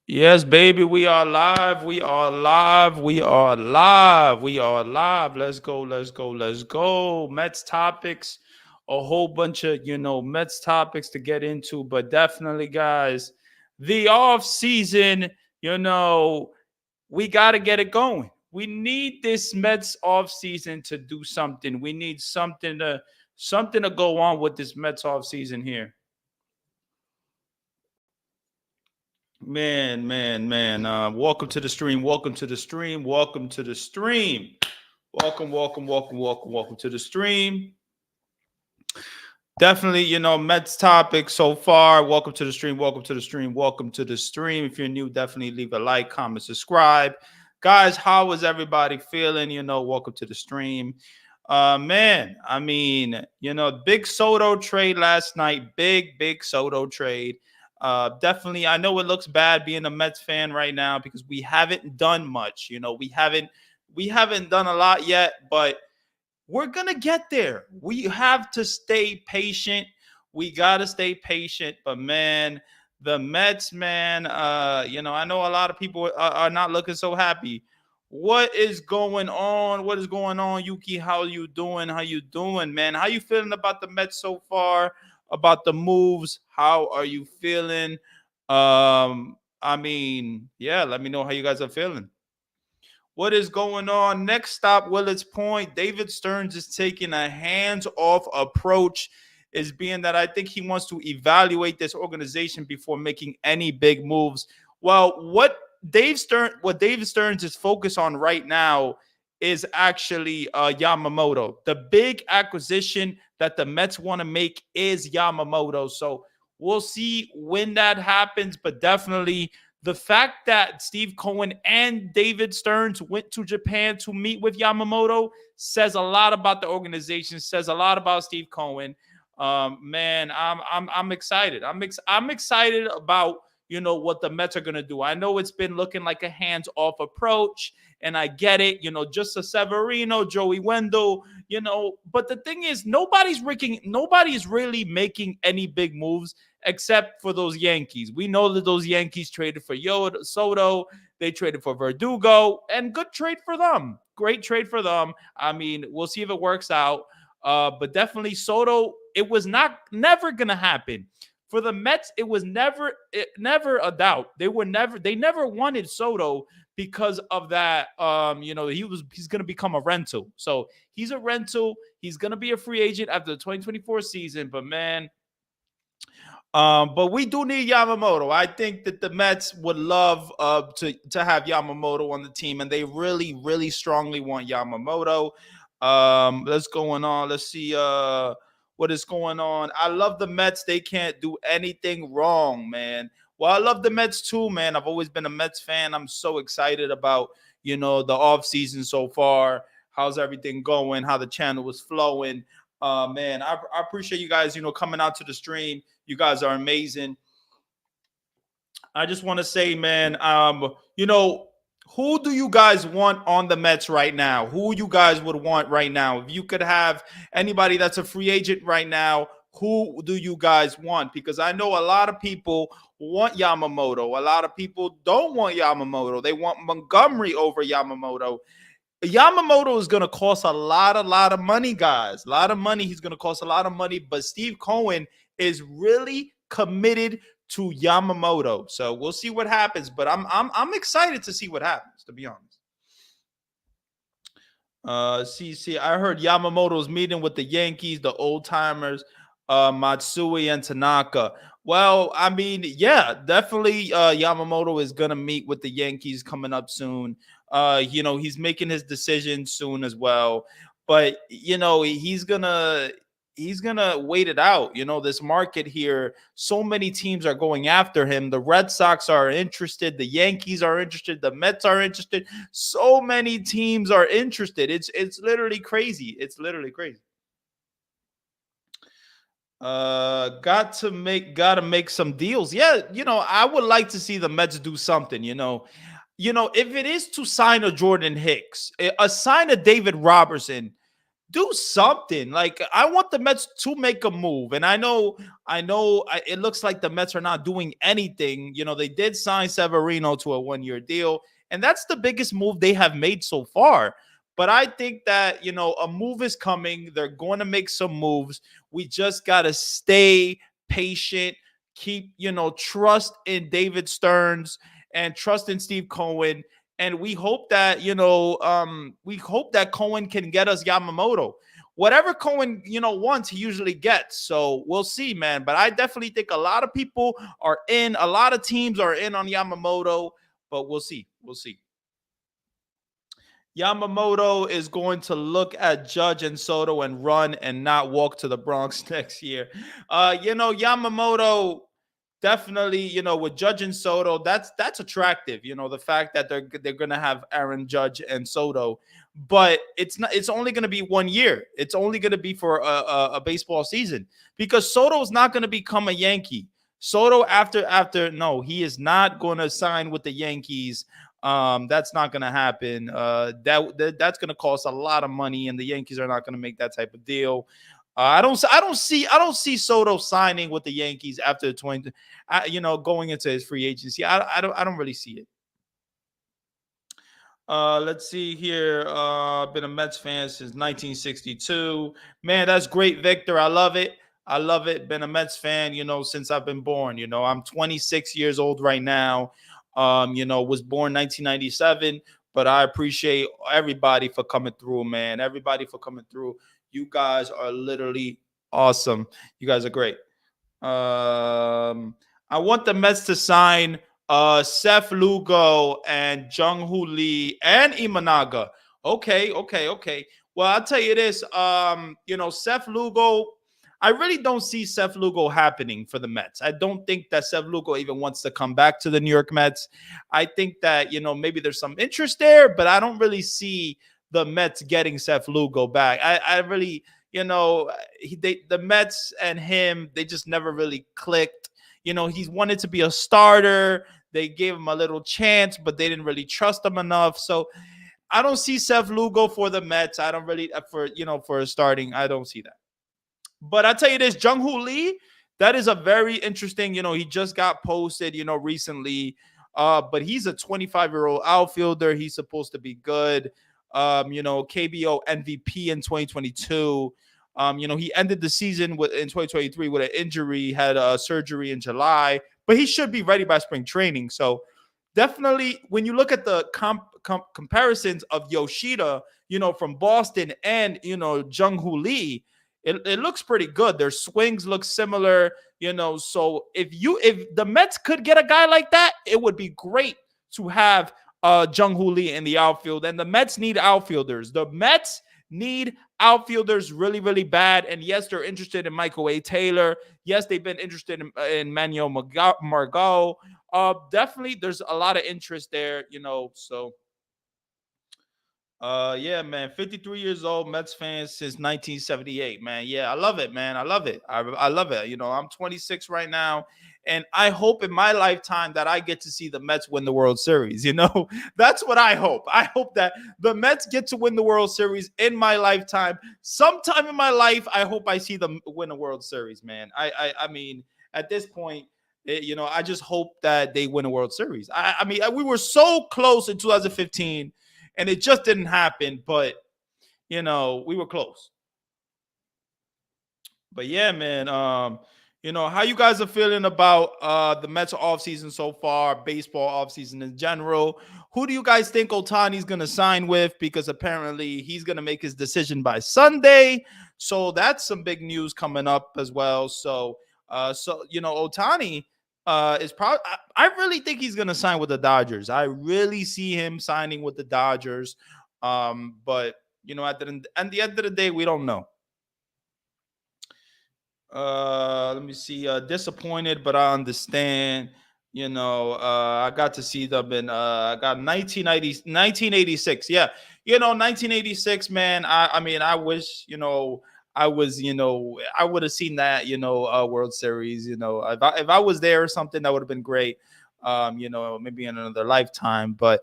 Yes, baby, we are live. We are live. We are live. We are live. Let's go. Let's go. Let's go. Mets topics, a whole bunch of Mets topics to get into, but definitely, guys, the off season. You know, we got to get it going. We need this Mets off season to do something. We need something to go on with this Mets off season here. Man. Welcome to the stream. Welcome to the stream. Welcome to the stream. Welcome to the stream. Definitely, Mets topic so far. Welcome to the stream. Welcome to the stream. Welcome to the stream. If you're new, definitely leave a like, comment, subscribe. Guys, how is everybody feeling? Welcome to the stream. Man, I mean, big Soto trade last night. Big Soto trade. Definitely, I know it looks bad being a Mets fan right now because we haven't done much. We haven't done a lot yet, but we're gonna get there. We have to stay patient. We gotta stay patient. But man, the Mets, man, I know a lot of people are not looking so happy. What is going on? What is going on, Yuki? How you doing? How you doing, man? How you feeling about the Mets so far? About the moves? How are you feeling? I mean, yeah, let me know how you guys are feeling. What is going on? Next stop, Willits Point. David Stearns is taking a hands-off approach, is being that I think he wants to evaluate this organization before making any big moves. Well, what David Stearns is focused on right now is actually Yamamoto. The big acquisition that the Mets want to make is Yamamoto. So we'll see when that happens, but definitely the fact that Steve Cohen and David Stearns went to Japan to meet with Yamamoto says a lot about the organization, says a lot about Steve Cohen. Man, I'm excited. I'm excited about what the Mets are gonna do. I know it's been looking like a hands-off approach, and I get it. Just a Severino, Joey Wendell. But the thing is, nobody's really making any big moves except for those Yankees. We know that those Yankees traded for Soto, they traded for Verdugo, and good trade for them. Great trade for them. I mean, we'll see if it works out. But definitely Soto, it was never gonna happen. For the Mets, it was never a doubt. They never wanted Soto because of that. He's gonna become a rental. So he's a rental. He's gonna be a free agent after the 2024 season. But man, but we do need Yamamoto. I think that the Mets would love to have Yamamoto on the team, and they really strongly want Yamamoto. Let's going on. Let's see what is going on. I love the Mets. They can't do anything wrong, man. Well, I love the Mets too, man. I've always been a Mets fan. I'm so excited about the off season so far. How's everything going? How the channel was flowing. Man, I appreciate you guys, coming out to the stream. You guys are amazing. I just want to say, man, who do you guys want on the Mets right now? Who you guys would want right now? If you could have anybody that's a free agent right now, who do you guys want? Because I know a lot of people want Yamamoto. A lot of people don't want Yamamoto. They want Montgomery over Yamamoto. Yamamoto is going to cost a lot of money, guys. A lot of money. He's going to cost a lot of money. But Steve Cohen is really committed to Yamamoto. So we'll see what happens. But I'm excited to see what happens, to be honest. See, I heard Yamamoto's meeting with the Yankees, the old timers, Matsui and Tanaka. Well, I mean, yeah, definitely Yamamoto is gonna meet with the Yankees coming up soon. He's making his decision soon as well. But he's gonna wait it out. This market here, so many teams are going after him. The Red Sox are interested, the Yankees are interested, the Mets are interested. So many teams are interested. It's literally crazy. It's literally crazy. Gotta make some deals. Yeah, I would like to see the Mets do something. If it is to sign a Jordan Hicks, a sign a David Robertson, do something. Like I want the Mets to make a move, and it looks like the Mets are not doing anything. They did sign Severino to a 1-year deal, and that's the biggest move they have made so far. But I think that a move is coming. They're going to make some moves. We just gotta stay patient. Keep trust in David Stearns and trust in Steve Cohen, and we hope that Cohen can get us Yamamoto. Whatever Cohen wants, he usually gets. So we'll see, man. But I definitely think a lot of people are in. A lot of teams are in on Yamamoto. But we'll see. We'll see. Yamamoto is going to look at Judge and Soto and run and not walk to the Bronx next year. Yamamoto definitely, with Judge and Soto, that's attractive. The fact that they're gonna have Aaron Judge and Soto, but it's not. It's only gonna be 1 year. It's only gonna be for a baseball season because Soto is not gonna become a Yankee. Soto after no, he is not going to sign with the Yankees. That's not going to happen. That's going to cost a lot of money, and the Yankees are not going to make that type of deal. I don't see Soto signing with the Yankees after the 20, going into his free agency. I don't really see it. Let's see here. Been a Mets fan since 1962. Man, that's great, Victor. I love it. I love it. Been a Mets fan, since I've been born. I'm 26 years old right now. Was born 1997, but I appreciate everybody for coming through, man. Everybody for coming through. You guys are literally awesome. You guys are great. I want the Mets to sign Seth Lugo and Jung Hoo Lee and Imanaga. Okay, okay, okay. Well, I'll tell you this. Seth Lugo, I really don't see Seth Lugo happening for the Mets. I don't think that Seth Lugo even wants to come back to the New York Mets. I think that, maybe there's some interest there, but I don't really see the Mets getting Seth Lugo back. I really, the Mets and him, they just never really clicked. He's wanted to be a starter. They gave him a little chance, but they didn't really trust him enough. So I don't see Seth Lugo for the Mets. I don't really for starting. I don't see that. But I tell you this, Jung Hoo Lee, that is a very interesting. He just got posted, recently. But he's a 25-year-old outfielder. He's supposed to be good. KBO MVP in 2022. He ended the season in 2023 with an injury, had a surgery in July, but he should be ready by spring training. So definitely, when you look at the comparisons of Yoshida, from Boston and Jung Hoo Lee, it looks pretty good. Their swings look similar, So if the Mets could get a guy like that, it would be great to have Jung Hoo Lee in the outfield. And the Mets need outfielders. The Mets need outfielders really, really bad. And yes, they're interested in Michael A. Taylor. Yes, they've been interested in Manuel Margot. Definitely, there's a lot of interest there, So, yeah, man, 53 years old, Mets fan since 1978, man. Yeah, I love it, man. I love it. I love it. I'm 26 right now, and I hope in my lifetime that I get to see the Mets win the World Series. That's what I hope. I hope that the Mets get to win the World Series in my lifetime. Sometime in my life, I hope I see them win a World Series, man. I mean, at this point, I just hope that they win a World Series. I mean, we were so close in 2015 and it just didn't happen, but we were close. But yeah, man, how you guys are feeling about the Mets offseason so far, baseball offseason in general? Who do you guys think Otani's going to sign with? Because apparently he's going to make his decision by Sunday. So that's some big news coming up as well. So Otani is probably. I really think he's going to sign with the Dodgers. I really see him signing with the Dodgers. But at the end of the day, we don't know. Let me see. Disappointed, but I understand. I got to see them in I got 1986. Yeah, 1986, man. I mean, I wish, I was, I would have seen that, World Series, if I was there or something, that would have been great. Maybe in another lifetime. But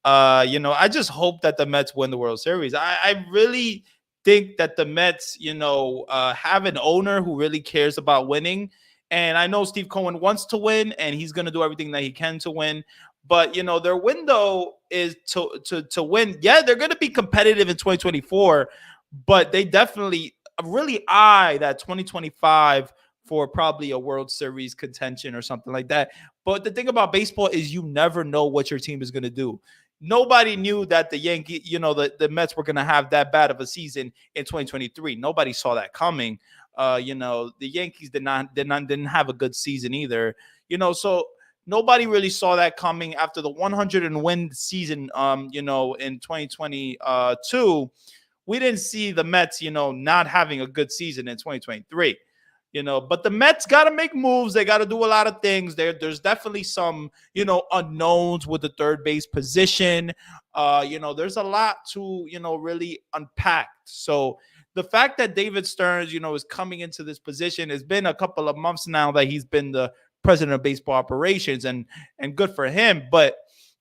I just hope that the Mets win the World Series. I really think that the Mets, have an owner who really cares about winning. And I know Steve Cohen wants to win, and he's going to do everything that he can to win. But their window is to win. Yeah, they're going to be competitive in 2024, but they definitely really eye that 2025 for probably a World Series contention or something like that. But the thing about baseball is you never know what your team is going to do. Nobody knew that the Mets were going to have that bad of a season in 2023. Nobody saw that coming. The Yankees didn't have a good season either. So nobody really saw that coming after the 100 and win season. In 2022, we didn't see the Mets, not having a good season in 2023. But the Mets got to make moves. They got to do a lot of things. There's definitely some, unknowns with the third base position. There's a lot to, really unpack. So the fact that David Stearns, is coming into this position, has been a couple of months now that he's been the president of baseball operations, and good for him. But,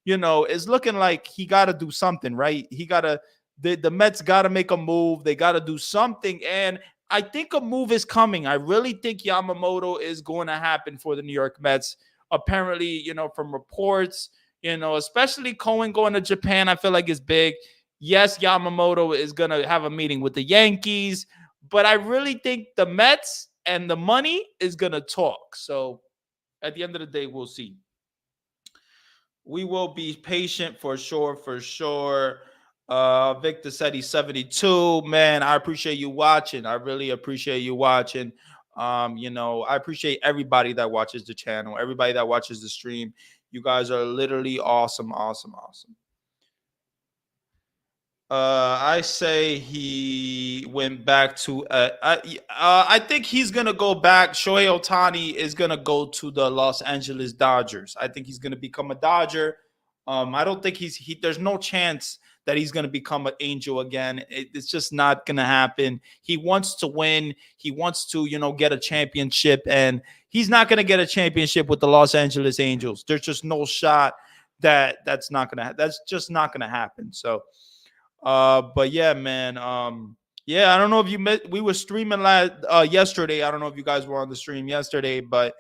it's looking like he got to do something, right? The Mets got to make a move. They got to do something. And I think a move is coming. I really think Yamamoto is going to happen for the New York Mets. Apparently, from reports, especially Cohen going to Japan, I feel like is big. Yes, Yamamoto is going to have a meeting with the Yankees, but I really think the Mets and the money is going to talk. So at the end of the day, we'll see. We will be patient for sure, for sure. Victor said he's 72. Man, I appreciate you watching. I really appreciate you watching. I appreciate everybody that watches the channel, everybody that watches the stream. You guys are literally awesome, awesome, awesome. I say he went back to. I think he's gonna go back. Shohei Ohtani is gonna go to the Los Angeles Dodgers. I think he's gonna become a Dodger. I don't think there's no chance that he's gonna become an Angel again. It's just not gonna happen. He wants to win. He wants to, get a championship, and he's not gonna get a championship with the Los Angeles Angels. There's just no shot that's just not gonna happen. So. But yeah, man. Yeah, I don't know if you met. We were streaming yesterday. I don't know if you guys were on the stream yesterday, but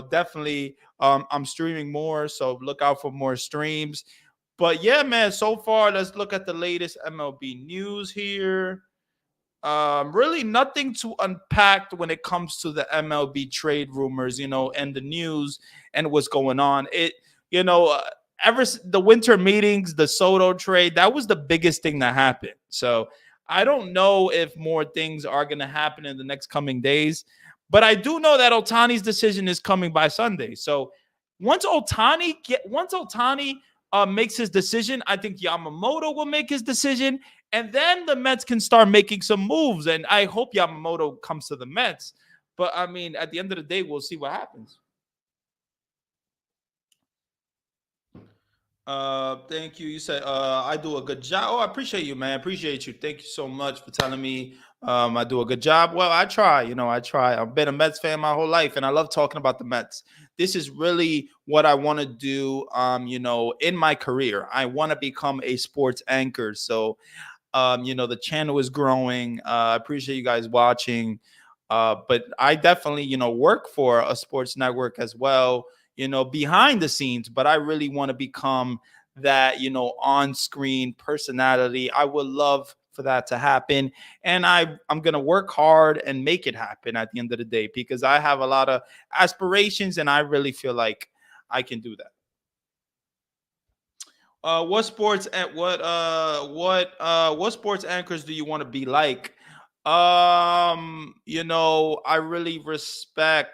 definitely, I'm streaming more, so look out for more streams. But yeah, man. So far, let's look at the latest MLB news here. Really nothing to unpack when it comes to the MLB trade rumors, and the news and what's going on. You know, uh, the winter meetings, the Soto trade, that was the biggest thing that happened. So I don't know if more things are going to happen in the next coming days, but I do know that Otani's decision is coming by Sunday. So once Otani makes his decision, I think Yamamoto will make his decision, and then the Mets can start making some moves. And I hope Yamamoto comes to the Mets. But I mean, at the end of the day, we'll see what happens. Thank you. You said I do a good job. Oh, I appreciate you, man. Appreciate you. Thank you so much for telling me I do a good job. Well, I try, I try. I've been a Mets fan my whole life, and I love talking about the Mets. This is really what I want to do in my career. I want to become a sports anchor. So the channel is growing. I appreciate you guys watching. But I definitely, work for a sports network as well, behind the scenes. But I really want to become that, on screen personality. I would love for that to happen. And I'm going to work hard and make it happen at the end of the day, because I have a lot of aspirations and I really feel like I can do that. What sports anchors do you want to be like? I really respect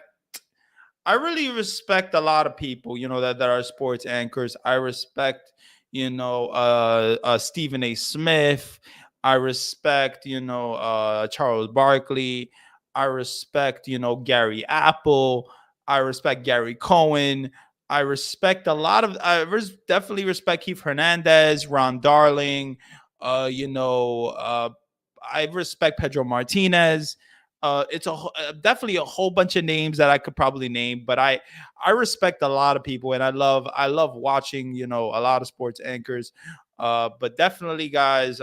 a lot of people, that are sports anchors. I respect, Stephen A. Smith. I respect, Charles Barkley. I respect, Gary Apple. I respect Gary Cohen. Definitely respect Keith Hernandez, Ron Darling. I respect Pedro Martinez. It's definitely a whole bunch of names that I could probably name, but I respect a lot of people, and I love watching a lot of sports anchors. But definitely, guys,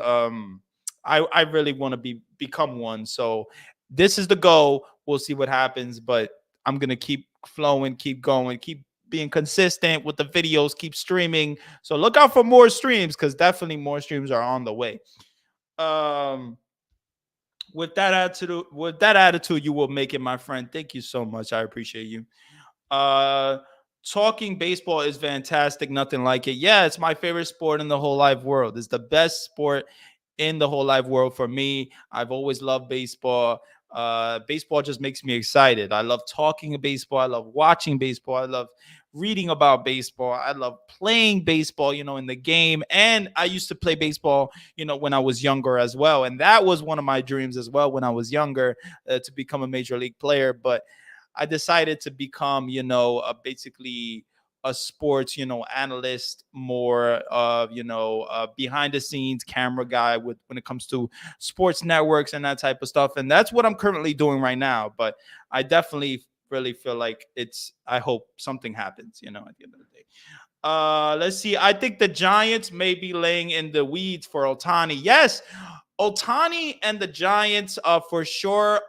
I really want to become one. So this is the goal. We'll see what happens, but I'm gonna keep flowing, keep going, keep being consistent with the videos, keep streaming. So look out for more streams because definitely more streams are on the way. Um, with that attitude, you will make it, my friend. Thank you so much. I appreciate you. Uh, Talking baseball is fantastic. Nothing like it. Yeah, it's my favorite sport in the whole live world. It's the best sport in the whole live world for me. I've always loved baseball. Baseball just makes me excited. I love talking baseball. I love watching baseball. I love reading about baseball. I love playing baseball, in the game. And I used to play baseball, when I was younger as well. And that was one of my dreams as well when I was younger, to become a major league player. But I decided to become, basically a sports, analyst, more of, behind the scenes camera guy when it comes to sports networks and that type of stuff. And that's what I'm currently doing right now. But I definitely really feel like I hope something happens, at the end of the day. Let's see. I think the Giants may be laying in the weeds for Otani. Yes, Otani and the Giants, for sure.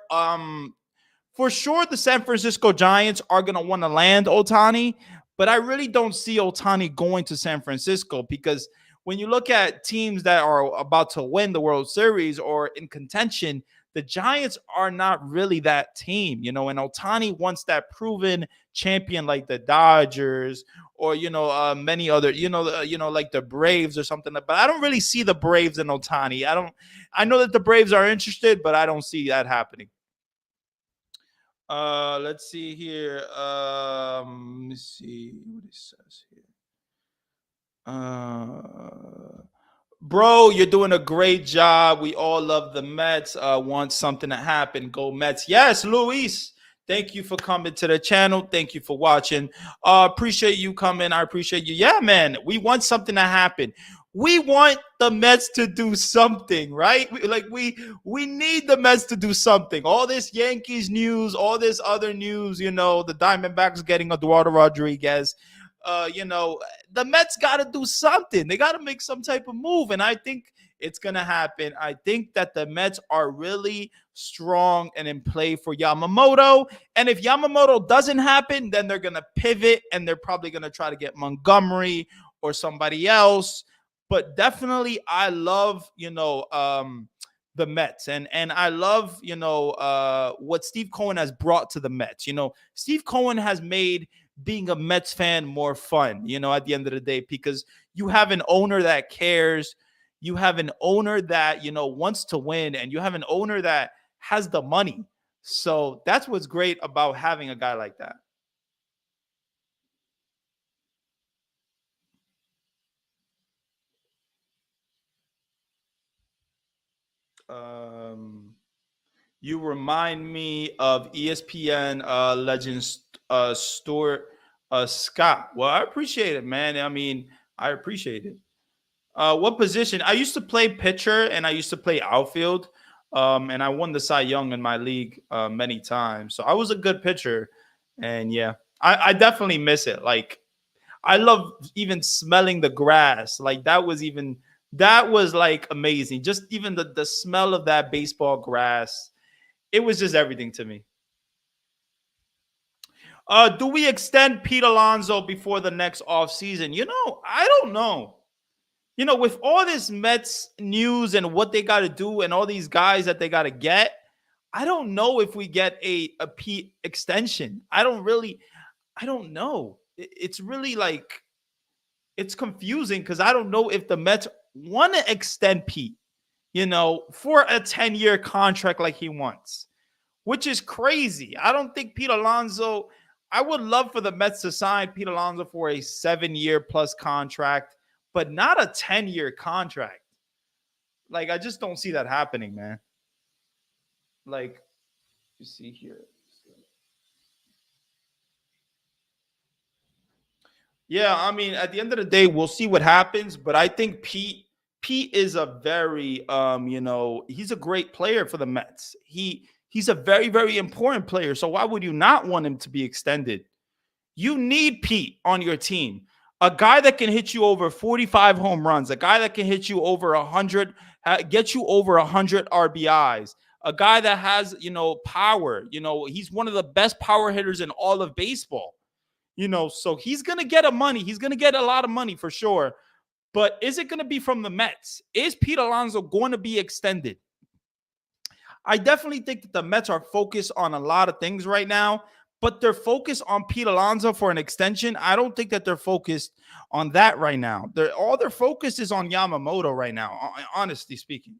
For sure, the San Francisco Giants are going to want to land Otani, but I really don't see Otani going to San Francisco because when you look at teams that are about to win the World Series or in contention, the Giants are not really that team, and Otani wants that proven champion like the Dodgers or, many other, like the Braves or something. But I don't really see the Braves and Otani. I know that the Braves are interested, but I don't see that happening. Let's see here. Let me see what it says here. Bro, you're doing a great job. We all love the Mets. Want something to happen. Go Mets. Yes, Luis. Thank you for coming to the channel. Thank you for watching. Appreciate you coming. I appreciate you. Yeah, man. We want something to happen. We want the Mets to do something, right? We need the Mets to do something. All this Yankees news, all this other news, the Diamondbacks getting Eduardo Rodriguez. The Mets got to do something. They got to make some type of move, and I think it's going to happen. I think that the Mets are really strong and in play for Yamamoto, and if Yamamoto doesn't happen, then they're going to pivot, and they're probably going to try to get Montgomery or somebody else. But definitely, I love, the Mets. And I love, what Steve Cohen has brought to the Mets. Steve Cohen has made being a Mets fan more fun, at the end of the day, because you have an owner that cares. You have an owner that, wants to win, and you have an owner that has the money. So that's what's great about having a guy like that. You remind me of ESPN legend Stuart Scott. Well, I appreciate it, man. I mean, I appreciate it. What position? I used to play pitcher and I used to play outfield. And I won the Cy Young in my league many times. So I was a good pitcher. And yeah, I definitely miss it. Like, I love even smelling the grass. Like that was like amazing. Just even the smell of that baseball grass. It was just everything to me. Do we extend Pete Alonso before the next offseason? I don't know. With all this Mets news and what they got to do and all these guys that they got to get, I don't know if we get a Pete extension. I don't know. It's really like, it's confusing because I don't know if the Mets want to extend Pete, for a 10-year contract like he wants, which is crazy. I don't think Pete Alonso, I would love for the Mets to sign Pete Alonso for a 7-year plus contract, but not a 10-year contract. Like, I just don't see that happening, man. Like, you see here. Yeah, I mean, at the end of the day, we'll see what happens. But I think Pete is a very he's a great player for the Mets. He's a very, very important player. So why would you not want him to be extended? You need Pete on your team. A guy that can hit you over 45 home runs, a guy that can hit you over 100 get you over 100 RBIs. A guy that has, power. He's one of the best power hitters in all of baseball. So he's going to get a money. He's going to get a lot of money for sure. But is it going to be from the Mets? Is Pete Alonso going to be extended? I definitely think that the Mets are focused on a lot of things right now, but they're focused on Pete Alonso for an extension. I don't think that they're focused on that right now. All their focus is on Yamamoto right now, honestly speaking.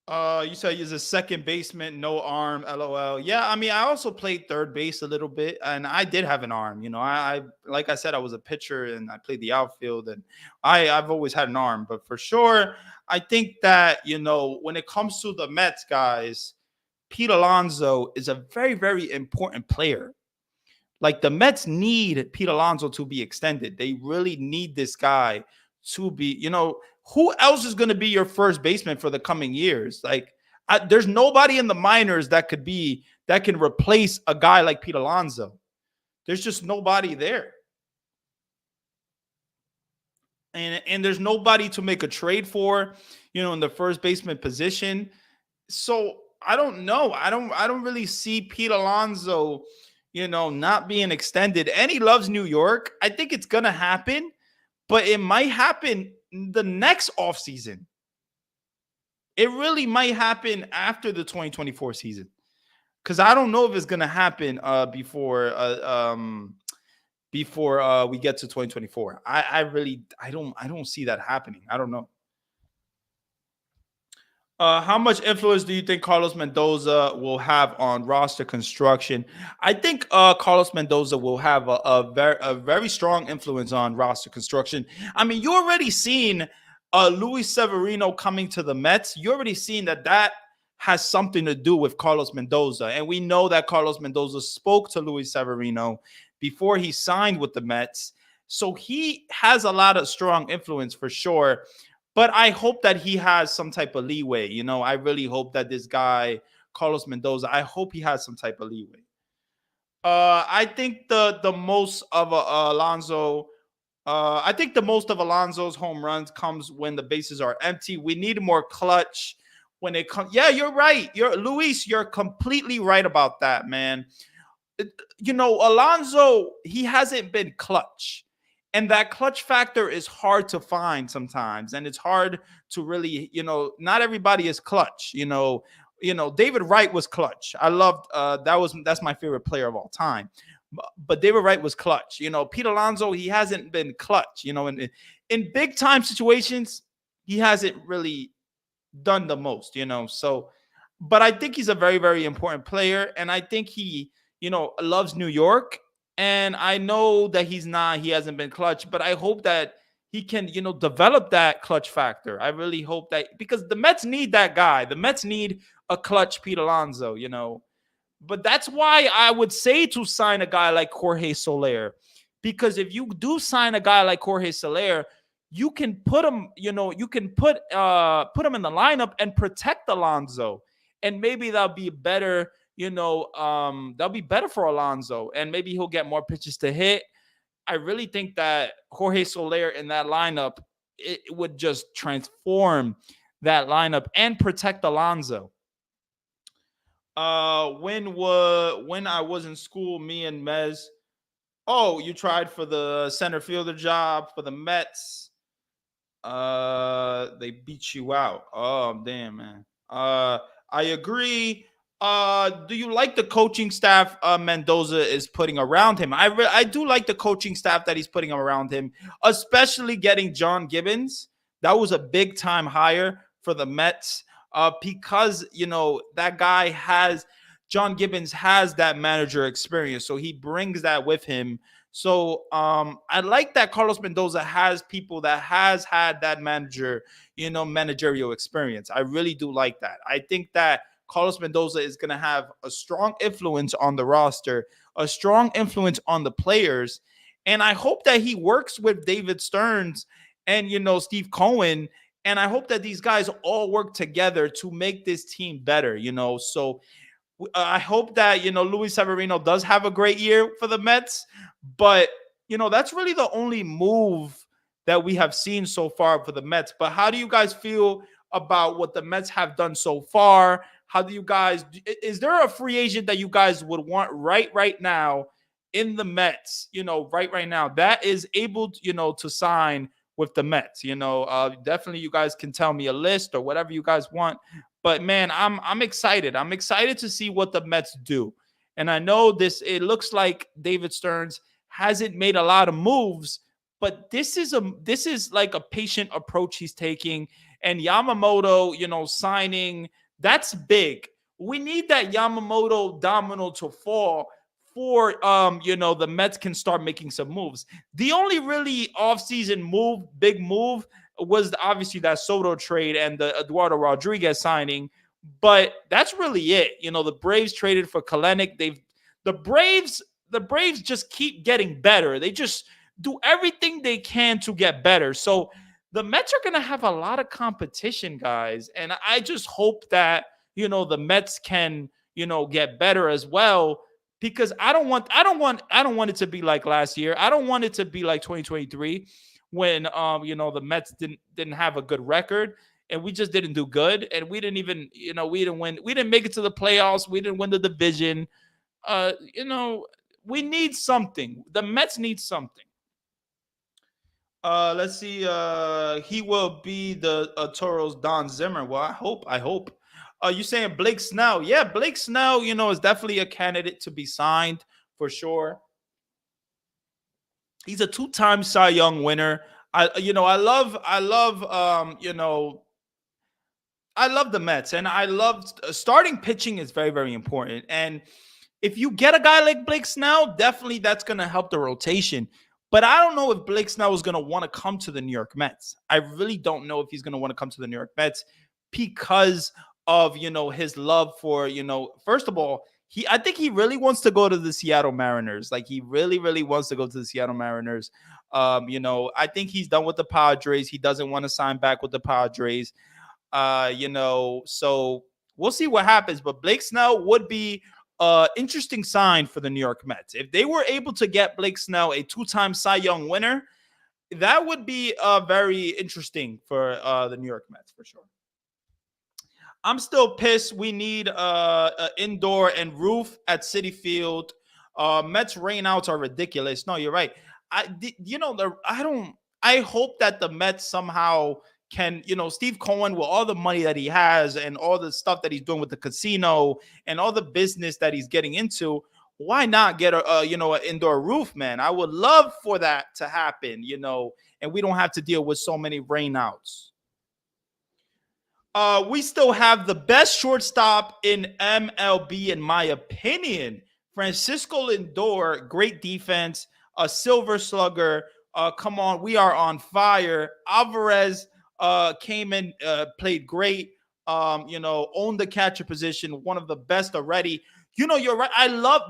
You said he's a second baseman, no arm, LOL. Yeah, I mean, I also played third base a little bit, and I did have an arm. I like I said, I was a pitcher and I played the outfield, and I've always had an arm. But for sure, I think that when it comes to the Mets, guys, Pete Alonso is a very, very important player. Like the Mets need Pete Alonso to be extended. They really need this guy to be, who else is going to be your first baseman for the coming years? Like there's nobody in the minors that can replace a guy like Pete Alonso. There's just nobody there. And there's nobody to make a trade for, in the first baseman position. So I don't know. I don't really see Pete Alonso, not being extended. And he loves New York. I think it's gonna happen, but it might happen the next offseason. It really might happen after the 2024 season. Because I don't know if it's gonna happen before we get to 2024. I don't see that happening. I don't know. How much influence do you think Carlos Mendoza will have on roster construction? I think Carlos Mendoza will have a very strong influence on roster construction. I mean, you already seen Luis Severino coming to the Mets. You already seen that has something to do with Carlos Mendoza. And we know that Carlos Mendoza spoke to Luis Severino before he signed with the Mets. So he has a lot of strong influence for sure. But I hope that he has some type of leeway. I really hope that this guy, Carlos Mendoza, I hope he has some type of leeway. I think the most of Alonso, I think the most of Alonso's home runs comes when the bases are empty. We need more clutch when it comes. Yeah, you're right. You're completely right about that, man. Alonso, he hasn't been clutch. And that clutch factor is hard to find sometimes. And it's hard to really, not everybody is clutch. David Wright was clutch. I loved that's my favorite player of all time. But David Wright was clutch. Pete Alonso, he hasn't been clutch. In big time situations, he hasn't really done the most, So, but I think he's a very, very important player. And I think he, loves New York. And I know that he hasn't been clutch, but I hope that he can, develop that clutch factor. I really hope that, because the Mets need that guy. The Mets need a clutch Pete Alonso, But that's why I would say to sign a guy like Jorge Soler. Because if you do sign a guy like Jorge Soler, you can put him, put him in the lineup and protect Alonso. And maybe that'll be better. That'll be better for Alonso, and maybe he'll get more pitches to hit. I really think that Jorge Soler in that lineup, it would just transform that lineup and protect Alonso. When I was in school, me and Mez. Oh, you tried for the center fielder job for the Mets. They beat you out. Oh, damn, man. I agree. Do you like the coaching staff Mendoza is putting around him? I do like the coaching staff that he's putting around him, especially getting John Gibbons. That was a big time hire for the Mets because, that guy John Gibbons has that manager experience. So he brings that with him. So I like that Carlos Mendoza has people that has had that managerial experience. I really do like that. I think that Carlos Mendoza is going to have a strong influence on the roster, a strong influence on the players. And I hope that he works with David Stearns and, Steve Cohen. And I hope that these guys all work together to make this team better, So I hope that, Luis Severino does have a great year for the Mets. But, that's really the only move that we have seen so far for the Mets. But how do you guys feel about what the Mets have done so far? How do you guys, is there a free agent that you guys would want right now in the Mets, right now that is able to, to sign with the Mets? Definitely you guys can tell me a list or whatever you guys want. But man, I'm excited. I'm excited to see what the Mets do. And I know it looks like David Stearns hasn't made a lot of moves, but this is like a patient approach he's taking. And Yamamoto, signing, that's big. We need that Yamamoto domino to fall for the Mets can start making some moves. The only really offseason big move was obviously that Soto trade and the Eduardo Rodriguez signing, but that's really it. The Braves traded for Kalenic. The Braves the Braves just keep getting better. They just do everything they can to get better. So the Mets are going to have a lot of competition, guys, and I just hope that the Mets can get better as well, because I don't want it to be like last year. I don't want it to be like 2023 when the Mets didn't have a good record and we just didn't do good, and we didn't even we didn't win. We didn't make it to the playoffs. We didn't win the division. uh you know we need something. The Mets need something. Let's see. He will be the Toros Don Zimmer. Well, I hope. You saying Blake Snell? Yeah, Blake Snell, is definitely a candidate to be signed for sure. He's a two-time Cy Young winner. I love the Mets, and I love starting pitching is very, very important. And if you get a guy like Blake Snell, definitely that's going to help the rotation. But I don't know if Blake Snell is going to want to come to the New York Mets. I really don't know if he's going to want to come to the New York Mets because of, his love for, first of all, I think he really wants to go to the Seattle Mariners. Like, he really, really wants to go to the Seattle Mariners. I think he's done with the Padres. He doesn't want to sign back with the Padres. So we'll see what happens. But Blake Snell would be interesting sign for the New York Mets. If they were able to get Blake Snell, a two-time Cy Young winner, that would be very interesting for the New York Mets for sure. I'm still pissed. We need indoor and roof at Citi Field. Mets rainouts are ridiculous. No, you're right. I don't. I hope that the Mets somehow can, Steve Cohen, with all the money that he has and all the stuff that he's doing with the casino and all the business that he's getting into, why not get an indoor roof, man? I would love for that to happen, and we don't have to deal with so many rainouts. We still have the best shortstop in MLB, in my opinion. Francisco Lindor, great defense, a silver slugger. Come on, we are on fire. Alvarez came in, played great. Owned the catcher position, one of the best already. You're right. I love,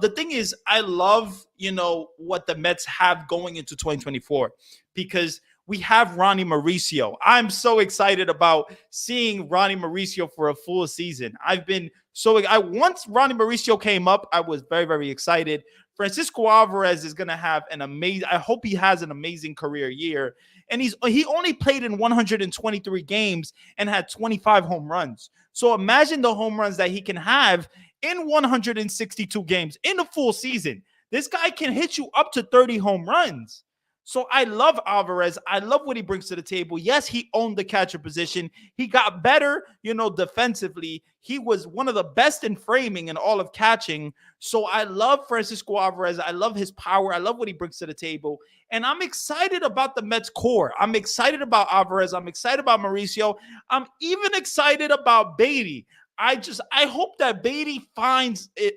what the Mets have going into 2024, because we have Ronnie Mauricio. I'm so excited about seeing Ronnie Mauricio for a full season. Once Ronnie Mauricio came up, I was very, very excited. Francisco Alvarez is going to have I hope he has an amazing career year. And he only played in 123 games and had 25 home runs. So imagine the home runs that he can have in 162 games in a full season. This guy can hit you up to 30 home runs. So I love Alvarez. I love what he brings to the table. Yes, he owned the catcher position. He got better, defensively. He was one of the best in framing and all of catching. So I love Francisco Alvarez. I love his power. I love what he brings to the table. And I'm excited about the Mets core. I'm excited about Alvarez. I'm excited about Mauricio. I'm even excited about Beatty. I hope that Beatty finds it.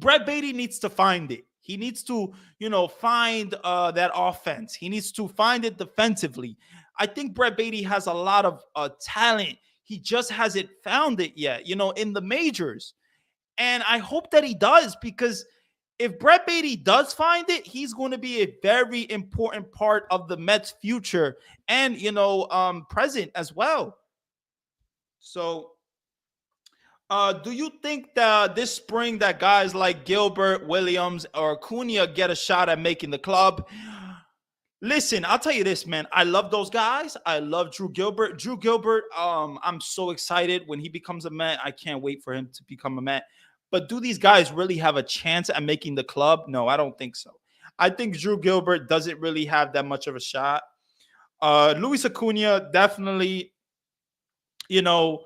Brett Beatty needs to find it. He needs to, find that offense. He needs to find it defensively. I think Brett Beatty has a lot of talent. He just hasn't found it yet, in the majors. And I hope that he does, because if Brett Beatty does find it, he's going to be a very important part of the Mets' future and, present as well. So, do you think that this spring that guys like Gilbert, Williams, or Acuna get a shot at making the club? Listen, I'll tell you this, man. I love those guys. I love Drew Gilbert. Drew Gilbert, I'm so excited when he becomes a Met. I can't wait for him to become a Met. But do these guys really have a chance at making the club? No, I don't think so. I think Drew Gilbert doesn't really have that much of a shot. Luis Acuna definitely, you know,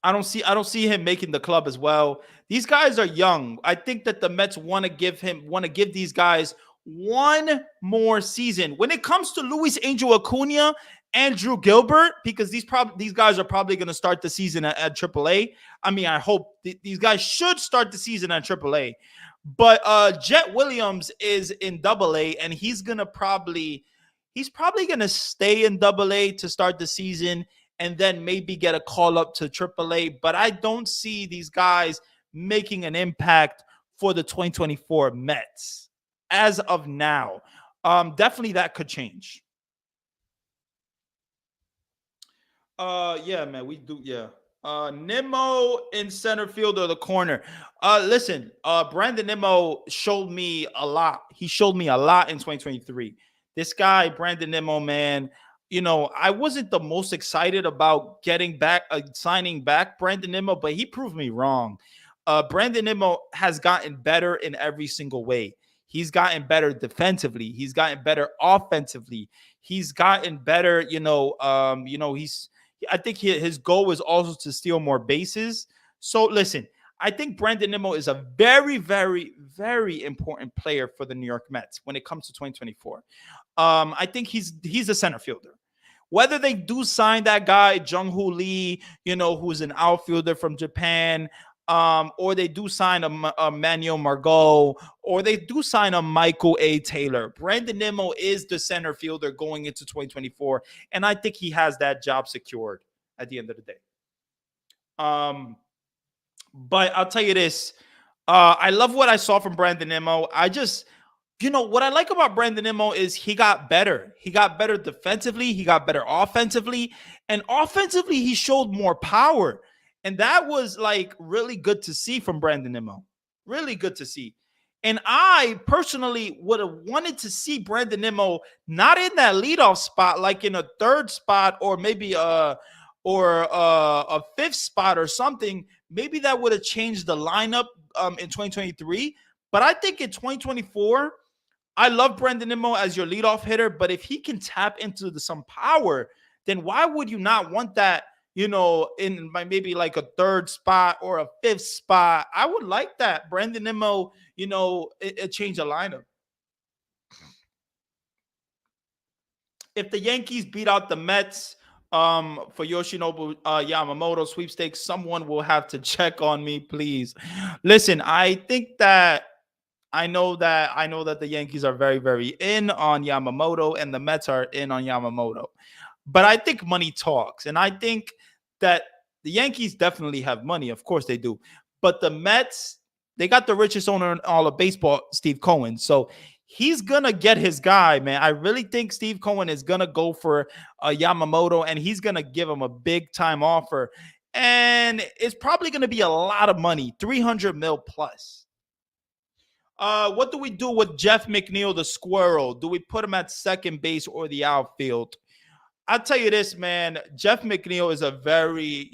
I don't see him making the club as well. These guys are young. I think that the Mets want to give these guys one more season. When it comes to Luis Angel Acuna and Drew Gilbert, because these guys are probably going to start the season at AAA. I mean, I hope these guys should start the season at AAA. But Jet Williams is in AA, and he's probably gonna stay in AA to start the season and then maybe get a call up to AAA. But I don't see these guys making an impact for the 2024 Mets as of now. Definitely that could change. Yeah, man, we do. Yeah. Nimmo in center field or the corner. Listen, Brandon Nimmo showed me a lot. He showed me a lot in 2023. This guy, Brandon Nimmo, man, I wasn't the most excited about getting back, signing back Brandon Nimmo, but he proved me wrong. Brandon Nimmo has gotten better in every single way. He's gotten better defensively. He's gotten better offensively. He's gotten better. I think his goal is also to steal more bases. So listen, I think Brandon Nimmo is a very, very, very important player for the New York Mets when it comes to 2024. I think he's a center fielder. Whether they do sign that guy Jung Hoo Lee, who's an outfielder from Japan, or they do sign a Manuel Margot, or they do sign a Michael A. Taylor. Brandon Nimmo is the center fielder going into 2024, and I think he has that job secured at the end of the day. But I'll tell you this. I love what I saw from Brandon Nimmo. What I like about Brandon Nimmo is he got better. He got better defensively. He got better offensively. And offensively, he showed more power. And that was like really good to see from Brandon Nimmo. Really good to see. And I personally would have wanted to see Brandon Nimmo not in that leadoff spot, like in a third spot or maybe a fifth spot or something. Maybe that would have changed the lineup in 2023. But I think in 2024, I love Brandon Nimmo as your leadoff hitter, but if he can tap into some power, then why would you not want that, in maybe like a third spot or a fifth spot? I would like that. Brandon Nimmo, it change the lineup. If the Yankees beat out the Mets for Yoshinobu Yamamoto sweepstakes, someone will have to check on me, please. Listen, I know that the Yankees are very, very in on Yamamoto and the Mets are in on Yamamoto. But I think money talks. And I think that the Yankees definitely have money. Of course they do. But the Mets, they got the richest owner in all of baseball, Steve Cohen. So he's going to get his guy, man. I really think Steve Cohen is going to go for Yamamoto and he's going to give him a big time offer. And it's probably going to be a lot of money, 300 mil plus. What do we do with Jeff McNeil, the squirrel? Do we put him at second base or the outfield? I'll tell you this, man. Jeff McNeil is a very,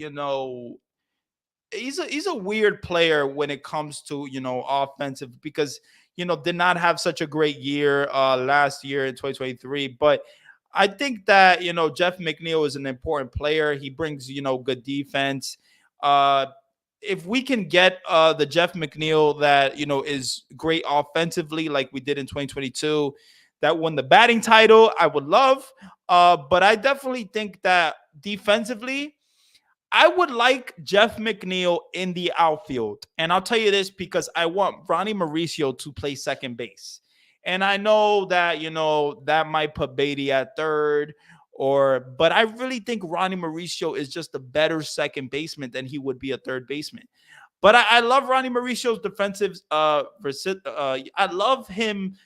he's a weird player when it comes to, offensive because, did not have such a great year last year in 2023. But I think that, Jeff McNeil is an important player. He brings, good defense. If we can get the Jeff McNeil that is great offensively, like we did in 2022, that won the batting title, I would love. But I definitely think that defensively, I would like Jeff McNeil in the outfield, and I'll tell you this because I want Ronnie Mauricio to play second base, and I know that that might put Beatty at third. But I really think Ronnie Mauricio is just a better second baseman than he would be a third baseman. But I love Ronnie Mauricio's defensive. I love him,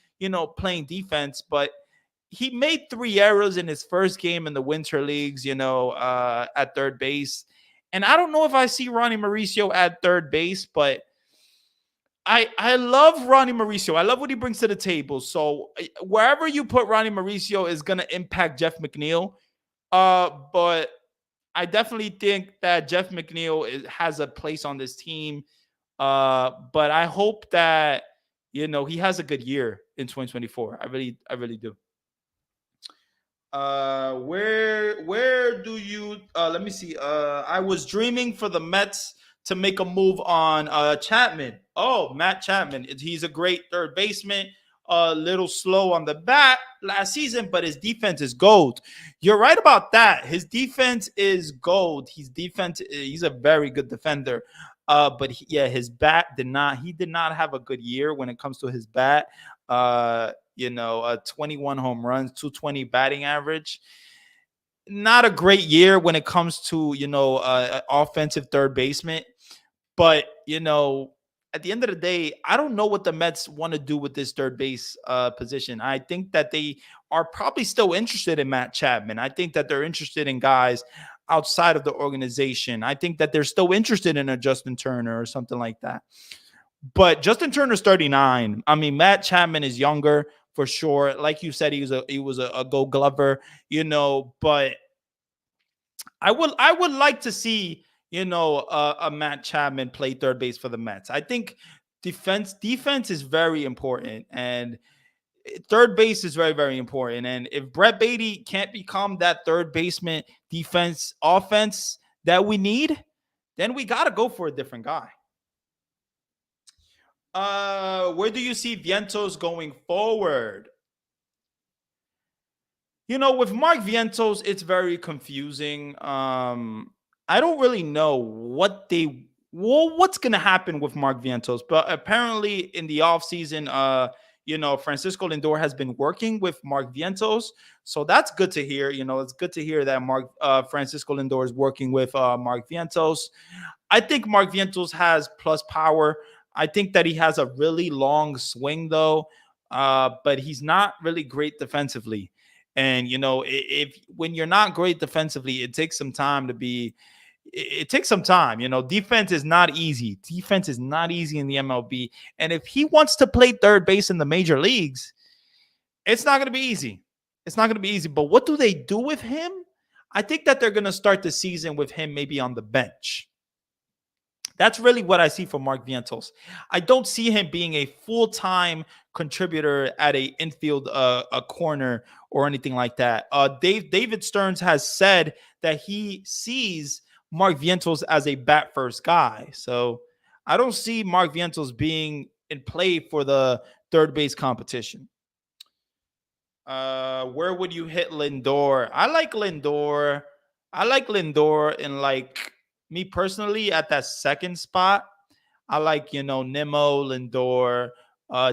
playing defense. But he made 3 errors in his first game in the winter leagues, at third base. And I don't know if I see Ronnie Mauricio at third base, but I love Ronnie Mauricio. I love what he brings to the table. So wherever you put Ronnie Mauricio is gonna impact Jeff McNeil. But I definitely think that Jeff McNeil has a place on this team. But I hope that he has a good year in 2024. I really do. Where do you let me see. I was dreaming for the Mets to make a move on Chapman. Oh, Matt Chapman. He's a great third baseman. A little slow on the bat last season, but his defense is gold. You're right about that. His defense is gold. He's a very good defender. But yeah, his bat did not have a good year when it comes to his bat. 21 home runs, 220 batting average. Not a great year when it comes to, offensive third baseman. But, at the end of the day, I don't know what the Mets want to do with this third base position. I think that they are probably still interested in Matt Chapman. I think that they're interested in guys outside of the organization. I think that they're still interested in a Justin Turner or something like that. But Justin Turner's 39. I mean, Matt Chapman is younger for sure. Like you said, he was a Gold Glover, But I would like to see a Matt Chapman play third base for the Mets. I think defense is very important, and third base is very, very important. And if Brett Beatty can't become that third baseman defense offense that we need, then we got to go for a different guy. Where do you see Vientos going forward? With Mark Vientos, it's very confusing. I don't really know what's gonna happen with Mark Vientos, but apparently in the offseason, Francisco Lindor has been working with Mark Vientos, so that's good to hear. It's good to hear that Francisco Lindor is working with Mark Vientos. I think Mark Vientos has plus power. I think that he has a really long swing, though, but he's not really great defensively. And if when you're not great defensively, it takes some time to be. It takes some time. Defense is not easy. Defense is not easy in the MLB. And if he wants to play third base in the major leagues, it's not going to be easy. It's not going to be easy. But what do they do with him? I think that they're going to start the season with him maybe on the bench. That's really what I see for Mark Vientos. I don't see him being a full-time contributor at a infield, a corner, or anything like that. David Stearns has said that he sees Mark Vientos as a bat-first guy. So I don't see Mark Vientos being in play for the third base competition. Where would you hit Lindor? I like Lindor. In me personally at that second spot. I like, Nimmo, Lindor,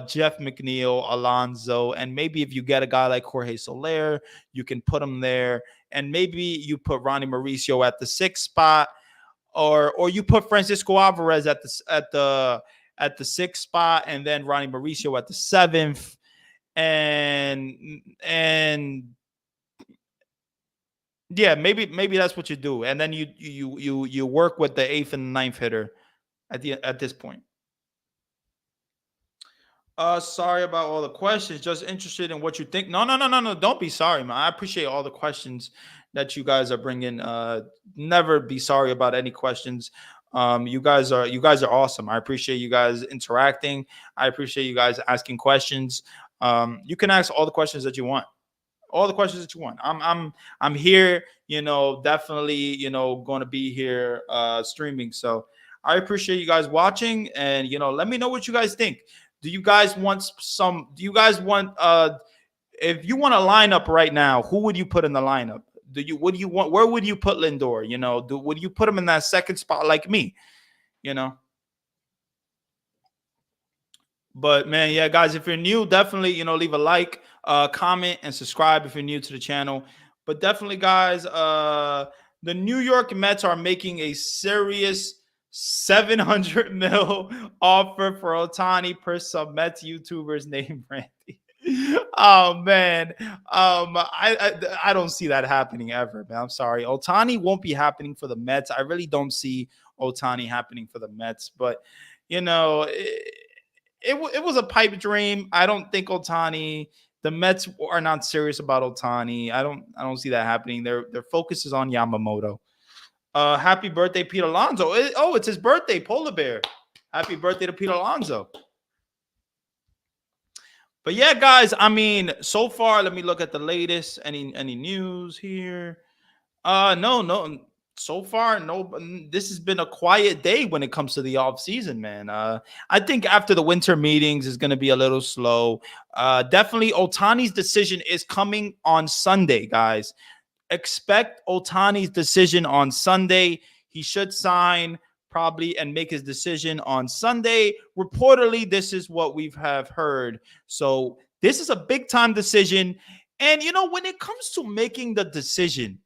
Jeff McNeil, Alonso, and maybe if you get a guy like Jorge Soler, you can put him there, and maybe you put Ronnie Mauricio at the sixth spot, or you put Francisco Alvarez at the sixth spot, and then Ronnie Mauricio at the seventh, and yeah, maybe that's what you do, and then you work with the eighth and ninth hitter at this point. Sorry about all the questions. Just interested in what you think. No. Don't be sorry, man. I appreciate all the questions that you guys are bringing. Never be sorry about any questions. You guys are awesome. I appreciate you guys interacting. I appreciate you guys asking questions. You can ask all the questions that you want. All the questions that you want. I'm here, definitely, going to be here streaming. So I appreciate you guys watching, and let me know what you guys think. Do you guys want if you want a lineup right now, who would you put in the lineup? What do you want? Where would you put Lindor? Would you put him in that second spot like me? But man, yeah, guys, if you're new, definitely, leave a like, comment, and subscribe if you're new to the channel. But definitely, guys, the New York Mets are making a serious 700 mil offer for Ohtani per some Mets YouTubers named Randy. Oh man, I don't see that happening ever, man. I'm sorry, Ohtani won't be happening for the Mets. I really don't see Ohtani happening for the Mets, but it was a pipe dream. I don't think Otani. The Mets are not serious about Otani. I don't see that happening. Their focus is on Yamamoto. Happy birthday, Pete Alonso. It's his birthday, Polar Bear. Happy birthday to Pete Alonso. But yeah, guys, I mean, so far, let me look at the latest. Any news here? No. So far, no. This has been a quiet day when it comes to the off season, man. I think after the winter meetings is going to be a little slow. Definitely, Otani's decision is coming on Sunday, guys. Expect Otani's decision on Sunday. He should sign probably and make his decision on Sunday. Reportedly, this is what we have heard. So this is a big time decision. And when it comes to making the decision,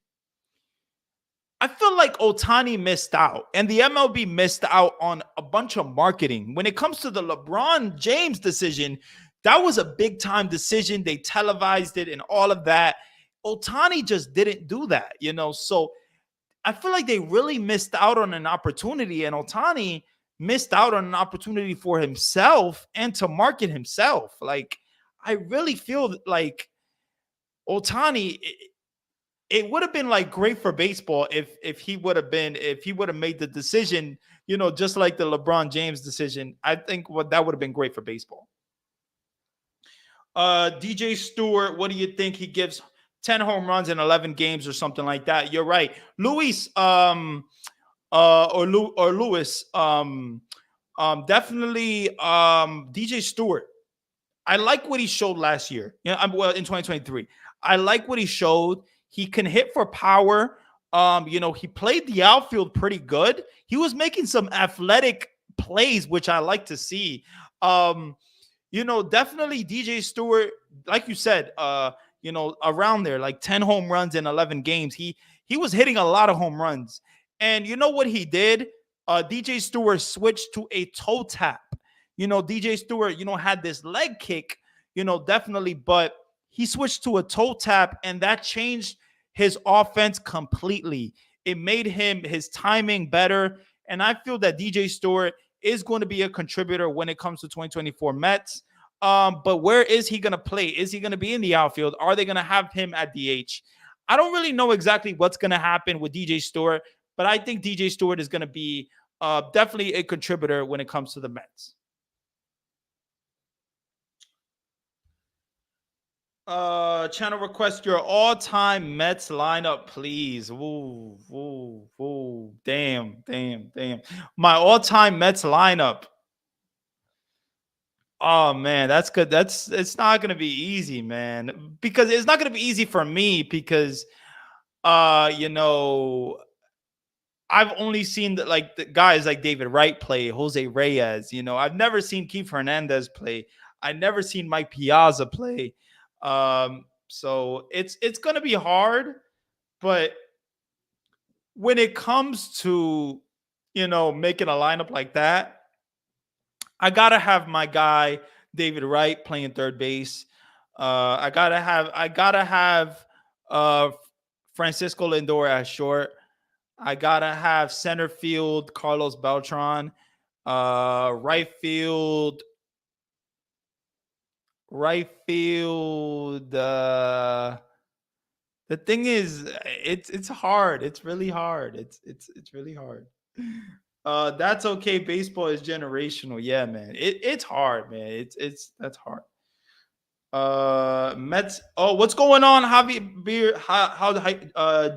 I feel like Otani missed out and the MLB missed out on a bunch of marketing. When it comes to the LeBron James decision, that was a big time decision. They televised it and all of that. Otani just didn't do that, So I feel like they really missed out on an opportunity, and Otani missed out on an opportunity for himself and to market himself. Like, I really feel like Otani, it would have been like great for baseball if he would have made the decision, just like the LeBron James decision. I think that would have been great for baseball. DJ Stewart, what do you think? He gives 10 home runs in 11 games or something like that. You're right. Luis, or Lewis, definitely DJ Stewart. I like what he showed last year. In 2023. I like what he showed. He can hit for power. He played the outfield pretty good. He was making some athletic plays, which I like to see. Definitely DJ Stewart, like you said, around there, like 10 home runs in 11 games. He was hitting a lot of home runs. And you know what he did? DJ Stewart switched to a toe tap. DJ Stewart, had this leg kick, definitely, but he switched to a toe tap, and that changed his offense completely. It made his timing better. And I feel that DJ Stewart is going to be a contributor when it comes to 2024 Mets. But where is he going to play? Is he going to be in the outfield? Are they going to have him at DH? I don't really know exactly what's going to happen with DJ Stewart, but I think DJ Stewart is going to be definitely a contributor when it comes to the Mets. Channel request your all-time Mets lineup, please. Ooh. Damn. My all-time Mets lineup. Oh man, that's good. It's not gonna be easy, man. Because it's not gonna be easy for me because I've only seen the guys like David Wright play, Jose Reyes. I've never seen Keith Hernandez play. I've never seen Mike Piazza play. So it's gonna be hard, but when it comes to making a lineup like that, I gotta have my guy David Wright playing third base. I gotta have Francisco Lindor at short. I gotta have center field Carlos Beltran. Right field. The thing is, it's hard. It's really hard. It's really hard. That's okay. Baseball is generational. Yeah, man. It's hard, man. That's hard. Mets. Oh, what's going on, Javi Beer?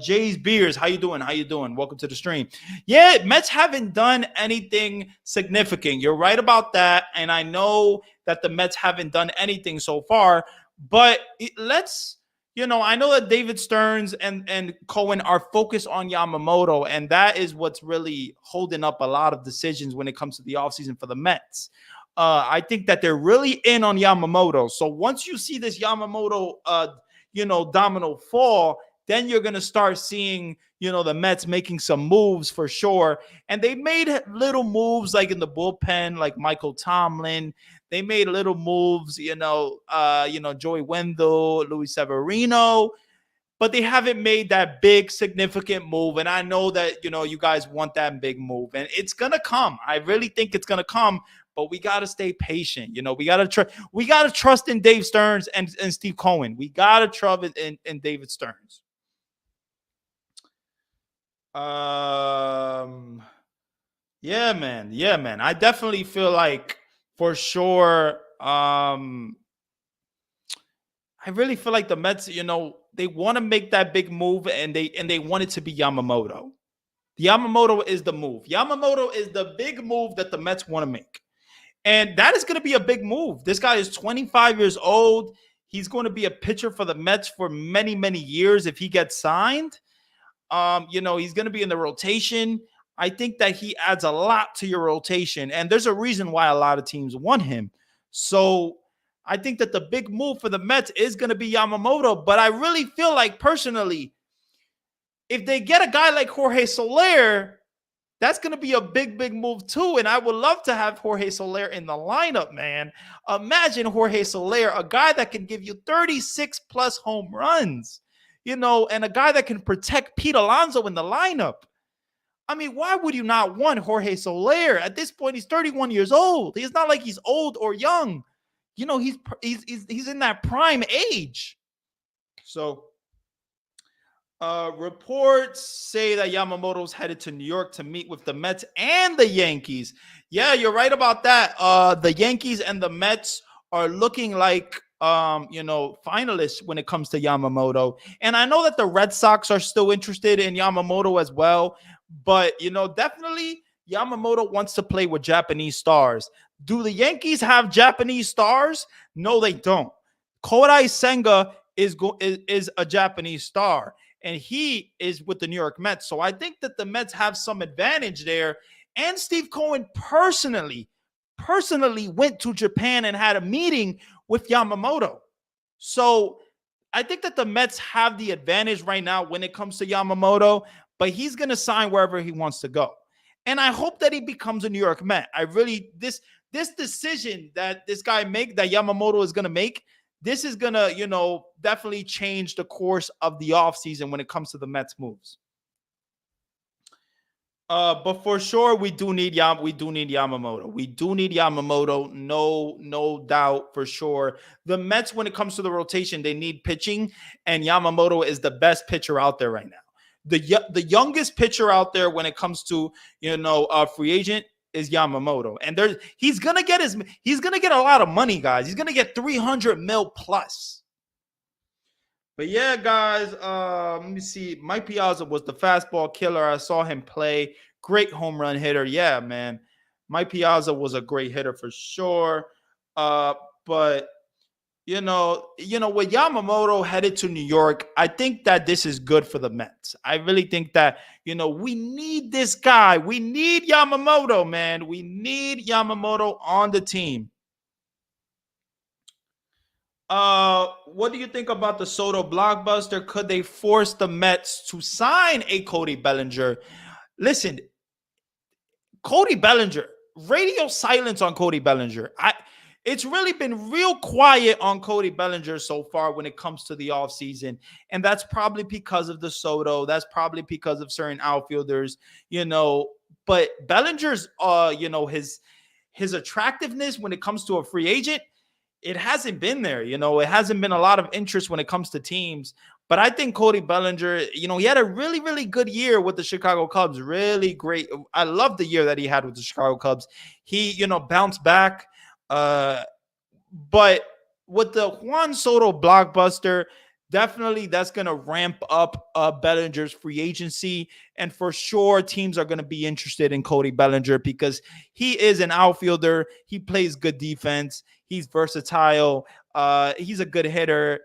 Jay's Beers. How you doing? Welcome to the stream. Yeah, Mets haven't done anything significant. You're right about that, and I know that the Mets haven't done anything so far. But I know that David Stearns and Cohen are focused on Yamamoto, and that is what's really holding up a lot of decisions when it comes to the offseason for the Mets. I think that they're really in on Yamamoto. So once you see this Yamamoto, domino fall, then you're going to start seeing, the Mets making some moves for sure. And they made little moves like in the bullpen, like Michael Tomlin. They made little moves, Joey Wendell, Luis Severino, but they haven't made that big significant move. And I know that, you guys want that big move, and it's going to come. I really think it's going to come. but we got to stay patient. We got to trust in Dave Stearns and Steve Cohen. We got to trust in David Stearns. Yeah, man. Yeah, man. I definitely feel like for sure. I really feel like the Mets, they want to make that big move, and they want it to be Yamamoto. Yamamoto is the move. Yamamoto is the big move that the Mets want to make. And that is going to be a big move. This guy is 25 years old. He's going to be a pitcher for the Mets for many, many years if he gets signed. He's going to be in the rotation. I think that he adds a lot to your rotation, and there's a reason why a lot of teams want him. So I think that the big move for the Mets is going to be Yamamoto, but I really feel like personally, if they get a guy like Jorge Soler, that's going to be a big, big move too. And I would love to have Jorge Soler in the lineup, man. Imagine Jorge Soler, a guy that can give you 36 plus home runs, and a guy that can protect Pete Alonso in the lineup. I mean, why would you not want Jorge Soler? At this point, he's 31 years old. He's not like he's old or young. He's in that prime age. So reports say that Yamamoto's headed to New York to meet with the Mets and the Yankees. Yeah, you're right about that. The Yankees and the Mets are looking like finalists when it comes to Yamamoto. And I know that the Red Sox are still interested in Yamamoto as well. But, definitely Yamamoto wants to play with Japanese stars. Do the Yankees have Japanese stars? No, they don't. Kodai Senga is a Japanese star, and he is with the New York Mets. So I think that the Mets have some advantage there. And Steve Cohen personally went to Japan and had a meeting with Yamamoto. So I think that the Mets have the advantage right now when it comes to Yamamoto, but he's going to sign wherever he wants to go. And I hope that he becomes a New York Met. This decision that this guy that Yamamoto is going to make, this is going to, definitely change the course of the offseason when it comes to the Mets moves. But for sure, we do need Yamamoto. We do need Yamamoto. No doubt for sure. The Mets, when it comes to the rotation, they need pitching, and Yamamoto is the best pitcher out there right now. The youngest pitcher out there when it comes to free agent is Yamamoto, and he's gonna get a lot of money, guys. He's gonna get 300 mil plus. But yeah, guys, let me see. Mike Piazza was the fastball killer. I saw him play. Great home run hitter. Yeah, man. Mike Piazza was a great hitter for sure. But with Yamamoto headed to New York, I think that this is good for the Mets. I really think that, we need this guy. We need Yamamoto, man. We need Yamamoto on the team. What do you think about the Soto blockbuster? Could they force the Mets to sign a Cody Bellinger? Listen, Cody Bellinger, radio silence on Cody Bellinger. It's really been real quiet on Cody Bellinger so far when it comes to the offseason. And that's probably because of the Soto. That's probably because of certain outfielders, But Bellinger's, his attractiveness when it comes to a free agent, it hasn't been there. It hasn't been a lot of interest when it comes to teams. But I think Cody Bellinger, he had a really, really good year with the Chicago Cubs. Really great. I love the year that he had with the Chicago Cubs. He, bounced back. But with the Juan Soto blockbuster, definitely that's going to ramp up Bellinger's free agency. And for sure, teams are going to be interested in Cody Bellinger because he is an outfielder. He plays good defense. He's versatile. He's a good hitter.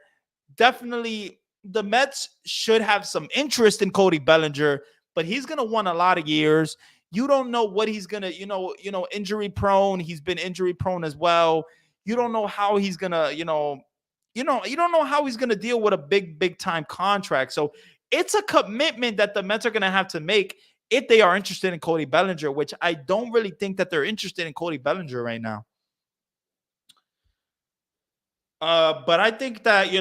Definitely, the Mets should have some interest in Cody Bellinger, but he's going to want a lot of years. You don't know what he's going to, injury prone. He's been injury prone as well. You don't know how he's going to, you don't know how he's going to deal with a big time contract. So it's a commitment that the Mets are going to have to make if they are interested in Cody Bellinger, which I don't really think that they're interested in Cody Bellinger right now. But I think that,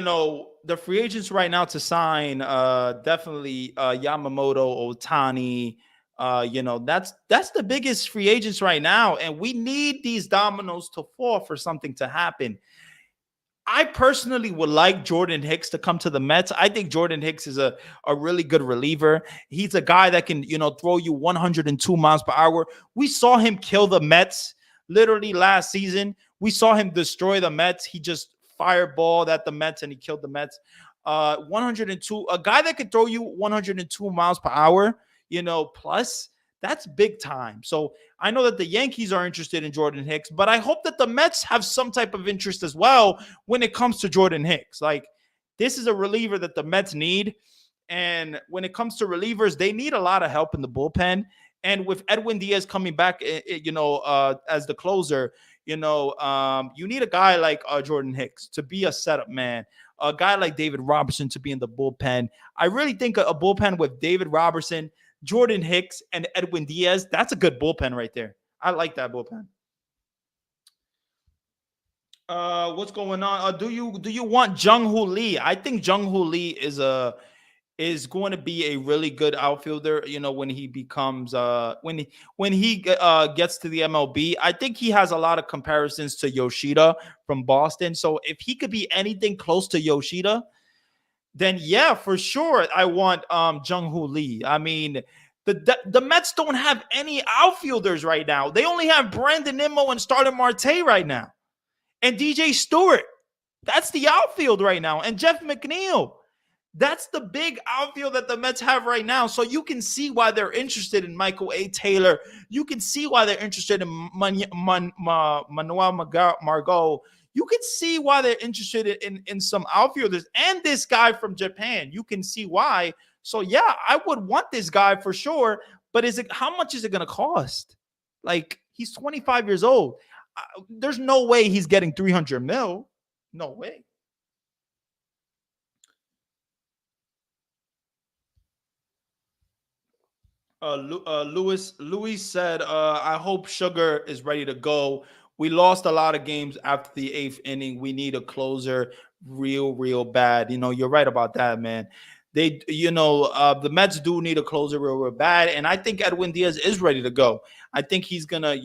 the free agents right now to sign, definitely Yamamoto, Ohtani, That's the biggest free agents right now, and we need these dominoes to fall for something to happen. I personally would like Jordan Hicks to come to the Mets. I think Jordan Hicks is a really good reliever. He's a guy that can, throw you 102 miles per hour. We saw him kill the Mets literally last season. We saw him destroy the Mets. He just fireballed at the Mets and he killed the Mets. 102, a guy that could throw you 102 miles per hour, plus that's big time. So I know that the Yankees are interested in Jordan Hicks, but I hope that the Mets have some type of interest as well when it comes to Jordan Hicks. Like, this is a reliever that the Mets need. And when it comes to relievers, they need a lot of help in the bullpen. And with Edwin Diaz coming back, as the closer, you need a guy like Jordan Hicks to be a setup man, a guy like David Robertson to be in the bullpen. I really think a bullpen with David Robertson, Jordan Hicks, and Edwin Diaz, that's a good bullpen right there. I like that bullpen. What's going on? Do you want Jung Hoo Lee? I think Jung Hoo Lee is going to be a really good outfielder. When he becomes when he gets to the MLB, I think he has a lot of comparisons to Yoshida from Boston. So if he could be anything close to Yoshida, then yeah, for sure, I want Jung Hoo Lee. I mean, the Mets don't have any outfielders right now. They only have Brandon Nimmo and Starling Marte right now, and DJ Stewart. That's the outfield right now, and Jeff McNeil. That's the big outfield that the Mets have right now. So you can see why they're interested in Michael A. Taylor. You can see why they're interested in Manuel Margot. You can see why they're interested in some outfielders and this guy from Japan. You can see why. So yeah, I would want this guy for sure. But how much is it going to cost? Like, he's 25 years old. There's no way he's getting 300 mil. No way. Louis said, I hope Sugar is ready to go. We lost a lot of games after the eighth inning. We need a closer real bad. You're right about that, man. The Mets do need a closer real bad. And I think Edwin Diaz is ready to go. I think he's gonna,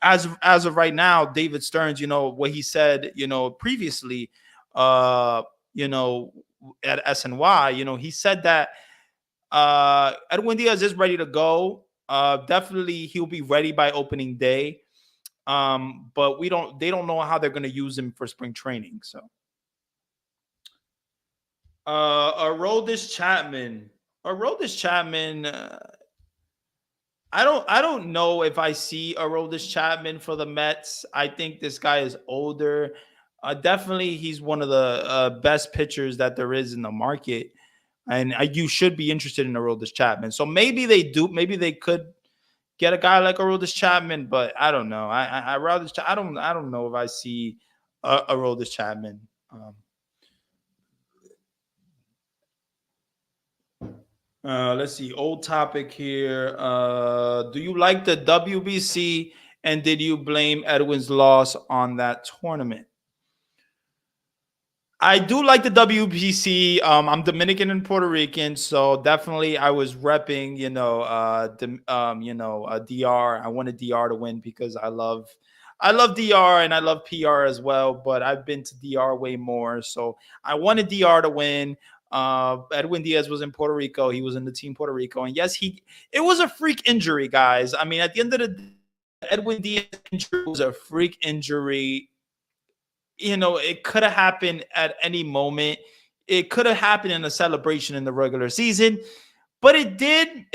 as of right now, David Stearns, what he said, previously, you know, at SNY, he said that Edwin Diaz is ready to go. Definitely, he'll be ready by opening day. But they don't know how they're going to use him for spring training. So, Aroldis Chapman. I don't know if I see Aroldis Chapman for the Mets. I think this guy is older. Definitely, he's one of the best pitchers that there is in the market. And you should be interested in Aroldis Chapman. So maybe they do. Maybe they could get a guy like Aroldis Chapman, but I don't know. I rather I don't know if I see Aroldis Chapman. Let's see. Old topic here. Do you like the WBC? And did you blame Edwin's loss on that tournament? I do like the WBC. I'm Dominican and Puerto Rican, so definitely I was repping, DR. I wanted DR to win because I love DR and I love PR as well. But I've been to DR way more, so I wanted DR to win. Edwin Diaz was in Puerto Rico. He was in the team Puerto Rico, and yes, it was a freak injury, guys. I mean, at the end of the day, Edwin Diaz injury was a freak injury. It could have happened at any moment. It could have happened in a celebration in the regular season, but it did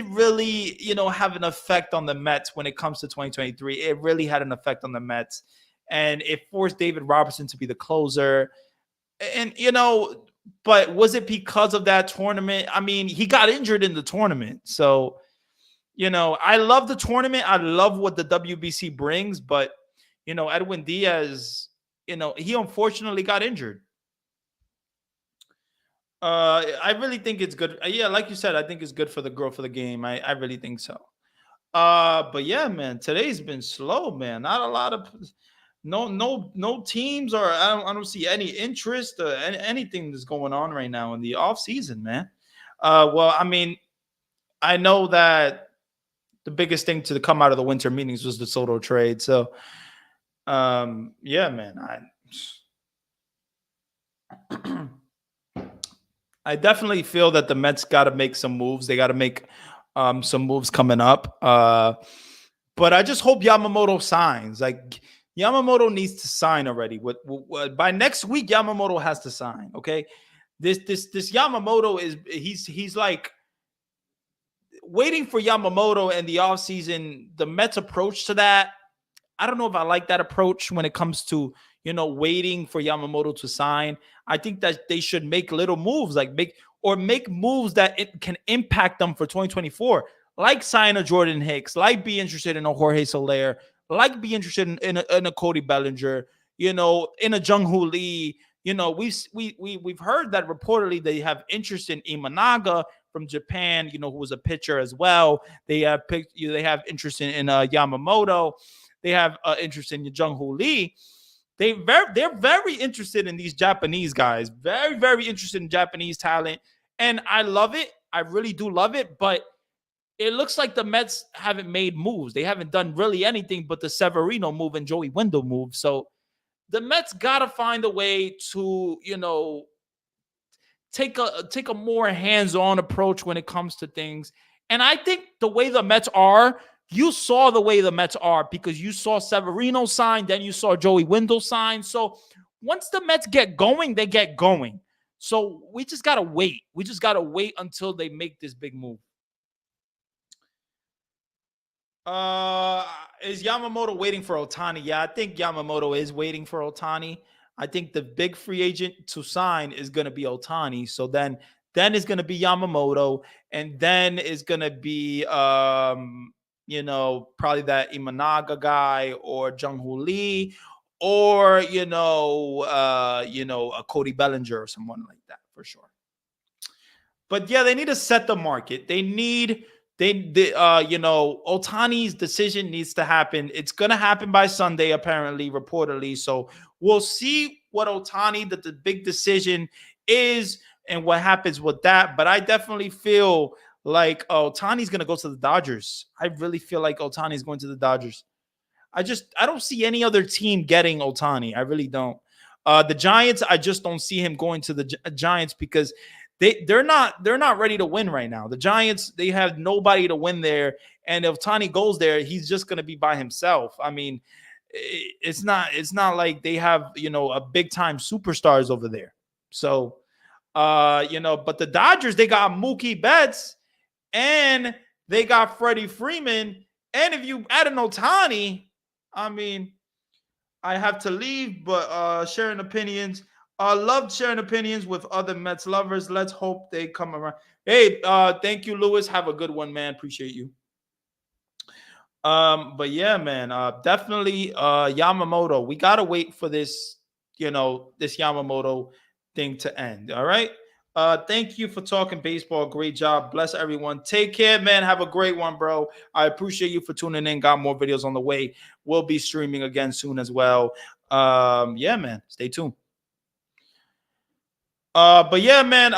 really, have an effect on the Mets when it comes to 2023. It really had an effect on the Mets, and it forced David Robertson to be the closer. And, but was it because of that tournament? I mean, he got injured in the tournament. So, I love the tournament. I love what the WBC brings, but, Edwin Diaz, he unfortunately got injured. I really think it's good. Yeah, like you said, I think it's good for the growth of the game. I really think so. But yeah, man, today's been slow, man. Not a lot of no teams, or I don't see any interest or anything that's going on right now in the off season, man. Well, I mean, I know that the biggest thing to come out of the winter meetings was the Soto trade. So, yeah, man, I definitely feel that the Mets got to make some moves. They got to make some moves coming up. But I just hope Yamamoto signs. Like Yamamoto needs to sign already. By next week, Yamamoto has to sign. Okay, this Yamamoto he's like waiting for Yamamoto and the offseason. The Mets approach to that, I don't know if I like that approach when it comes to, waiting for Yamamoto to sign. I think that they should make little moves, like make moves that it can impact them for 2024, like sign a Jordan Hicks, like be interested in a Jorge Soler, like be interested in a Cody Bellinger, in a Jung Hoo Lee. We've heard that reportedly they have interest in Imanaga from Japan, who was a pitcher as well. They have interest in Yamamoto. They have interest in Jung Hoo Lee. They're very interested in these Japanese guys. Very, very interested in Japanese talent. And I love it. I really do love it. But it looks like the Mets haven't made moves. They haven't done really anything but the Severino move and Joey Wendell move. So the Mets got to find a way to, take a more hands-on approach when it comes to things. And I think the way the Mets are, you saw the way the Mets are because you saw Severino sign, then you saw Joey Wendell sign. So once the Mets get going, they get going. So we just got to wait. We just got to wait until they make this big move. Is Yamamoto waiting for Ohtani? Yeah, I think Yamamoto is waiting for Ohtani. I think the big free agent to sign is going to be Ohtani. So then is going to be Yamamoto, and then is going to be probably that Imanaga guy or Jung Hoo Lee, or a Cody Bellinger or someone like that for sure. But yeah, they need to set the market. Ohtani's decision needs to happen. It's gonna happen by Sunday, apparently, reportedly. So we'll see what Ohtani the big decision is and what happens with that. But I definitely feel like Ohtani's gonna go to the Dodgers. I really feel like Ohtani's going to the Dodgers. I don't see any other team getting Ohtani. I really don't. The Giants, I just don't see him going to the Giants because they're not ready to win right now. The Giants, they have nobody to win there, and if Ohtani goes there, he's just going to be by himself. I mean, it's not like they have a big time superstars over there. So, but the Dodgers, they got Mookie Betts and they got Freddie Freeman, and if you add an Ohtani, I mean, I have to leave, but sharing opinions. Loved sharing opinions with other Mets lovers. Let's hope they come around. Hey, thank you, Lewis. Have a good one, man. Appreciate you. But yeah, man, definitely Yamamoto. We gotta wait for this, this Yamamoto thing to end. All right. Thank you for talking baseball. Great job. Bless everyone. Take care, man. Have a great one, bro. I appreciate you for tuning in. Got more videos on the way. We'll be streaming again soon as well. Yeah, man. Stay tuned. But yeah, man.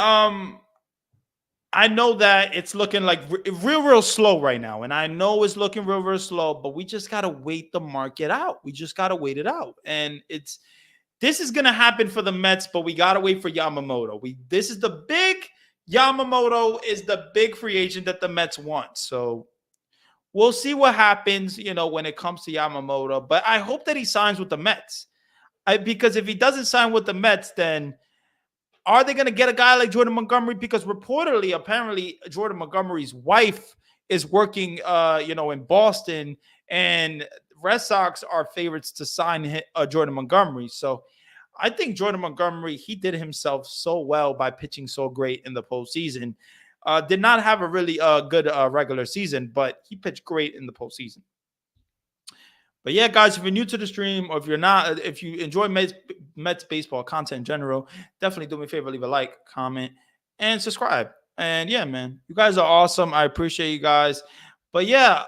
I know that it's looking like real slow right now, and I know it's looking real slow. But we just gotta wait the market out. We just gotta wait it out, and this is gonna happen for the Mets, but we gotta wait for Yamamoto. This is the big Yamamoto is the big free agent that the Mets want. So we'll see what happens, when it comes to Yamamoto. But I hope that he signs with the Mets, because if he doesn't sign with the Mets, then are they going to get a guy like Jordan Montgomery? Because reportedly, apparently, Jordan Montgomery's wife is working, in Boston, and Red Sox are favorites to sign Jordan Montgomery. So I think Jordan Montgomery, he did himself so well by pitching so great in the postseason. Did not have a really good regular season, but he pitched great in the postseason. But yeah, guys, if you're new to the stream, or if you're not, if you enjoy Mets baseball content in general, definitely do me a favor, leave a like, comment, and subscribe. And yeah, man, you guys are awesome. I appreciate you guys. But yeah,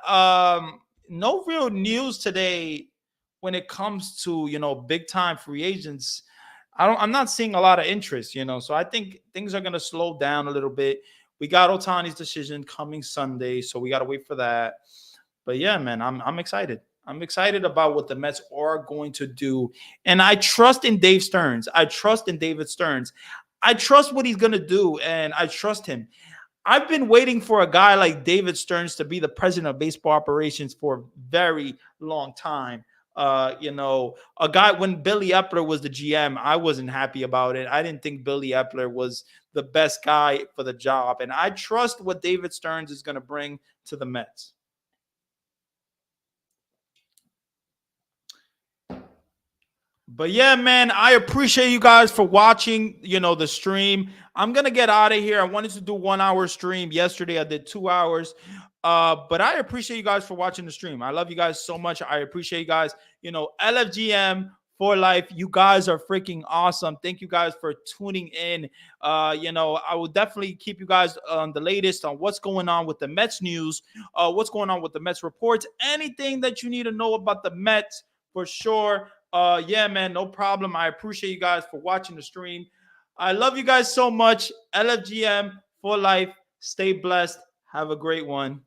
no real news today when it comes to big time free agents. I'm not seeing a lot of interest, so I think things are gonna slow down a little bit. We got Otani's decision coming Sunday, so we got to wait for that. But yeah, man, I'm excited. I'm excited about what the Mets are going to do. And I trust in Dave Stearns. I trust in David Stearns. I trust what he's going to do, and I trust him. I've been waiting for a guy like David Stearns to be the president of baseball operations for a very long time. A guy when Billy Epler was the GM, I wasn't happy about it. I didn't think Billy Epler was the best guy for the job. And I trust what David Stearns is going to bring to the Mets. But yeah, man, I appreciate you guys for watching, the stream. I'm going to get out of here. I wanted to do 1 hour stream yesterday. I did 2 hours. But I appreciate you guys for watching the stream. I love you guys so much. I appreciate you guys. LFGM for life. You guys are freaking awesome. Thank you guys for tuning in. I will definitely keep you guys on the latest on what's going on with the Mets news, what's going on with the Mets reports, anything that you need to know about the Mets for sure. Yeah, man, no problem. I appreciate you guys for watching the stream. I love you guys so much. LFGM for life. Stay blessed. Have a great one.